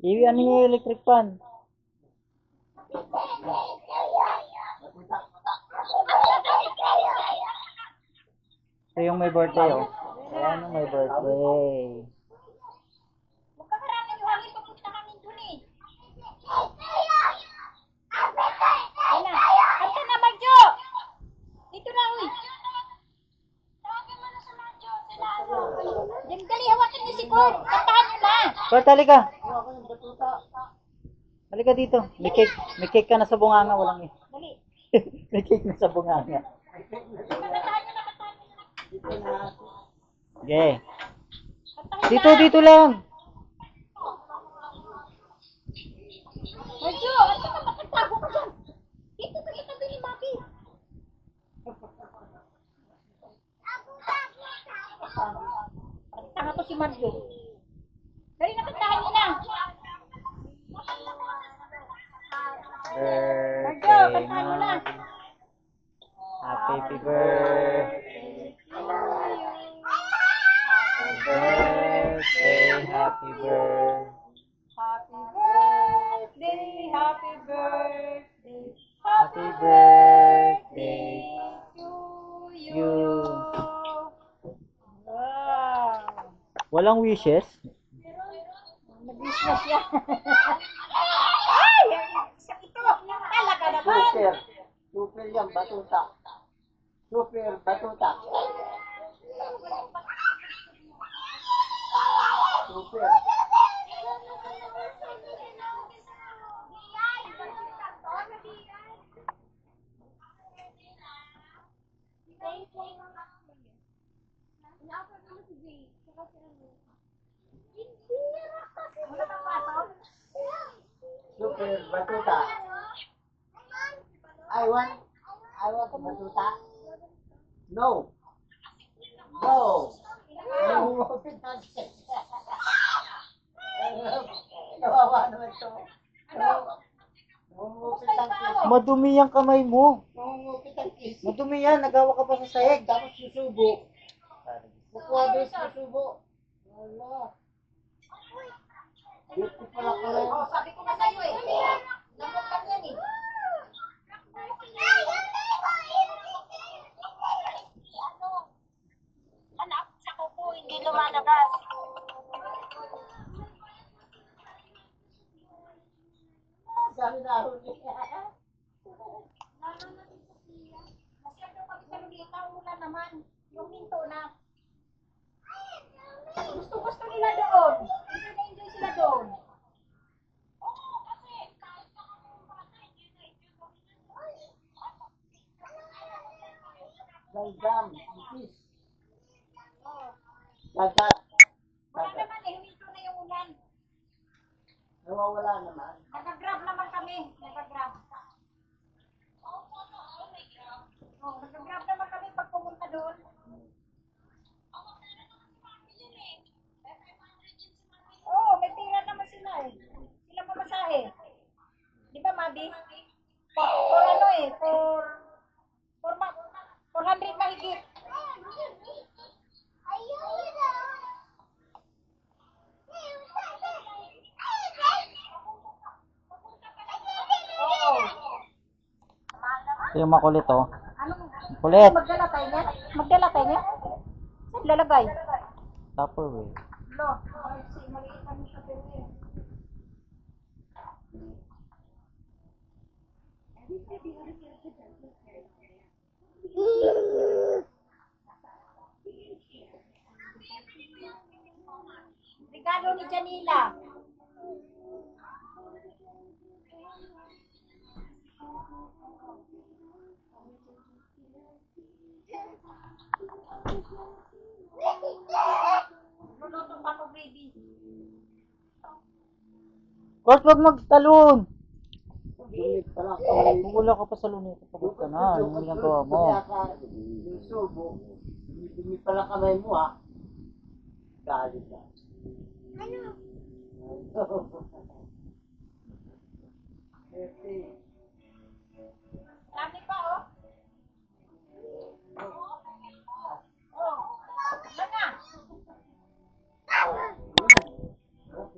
Ano yung electric fan? Ito yung may birthday, oh. Ayan yung may birthday. Magkakaraming yung hangin, papunta kami dun eh. Wala. Kanta na, Marjo! Dito na, uy. Tawagin mo na sa Marjo. Sila ano? Diyan, dali, hawakin niyo si Kurt. Kantahan niyo na. Kurt, halika. Halika dito. May cake ka na sa bunganga. Walang eh. Dali. May cake na sa bunganga. Kantahan niyo na, kantahan niyo na. Okay. Kantahin na. Dito lang. Marjo, ano ka makatago ka dyan? Dito ka itabi ni Mami. Tanga to si Marjo. Dali na, kantahan niyo na. Marjo, Birthday, kantahan niyo na. Happy birthday. Happy birthday. Happy birthday, Happy birthday to you. Wow. Walang wishes? Nag-wish na siya. Ay! Ito! Talaga naman! Super yan, batuta. Super batuta. Super. Super batuta. I want batuta. No. No. Kawawa naman to. Nangungupit ang kiss. Madumi yung kamay mo. Nangungupit ang kiss. Madumi yan. Nagawa ka pa sa sahig. Tapos susubo. Bukuha doon susubo. Wala. Dito pala ko lang. Oh, sabi ko na sa'yo eh. Lamok lang yan eh. Anak, sa kuko, hindi lumalabas. Sabi na ako niya. Masyado kami sa Lulita, ulan naman. Yung minto na. Gusto nila doon. Enjoy sila doon. Galdam. Kiss. Dagat. Wala naman eh, huminto na yung ulan. Nawawala naman. Nag-grab naman kami. Nag-grab. Oh, nag-grab naman kami pag pumunta doon. Oo, may pira naman sila eh. Sila pamasahe. Di ba, Mabi? For ano eh, for 400 mahigit. Oo. Ito yung makulit, oh. Anong Kulit. magdala tayo niya? Magdala tayo niya? Saan lalagay? Tupperware. Lo, maliit kami sa pwede. Regalo ni Janila. Luluto pa ko, baby. Kurt, wag magtalon. Dumit pala kamay. Kung wala ka pa sa luneta, pagod ka na. Ano yung ginagawa mo? Yung subo. Dumit pala kamay mo ha. Galit na. Ano?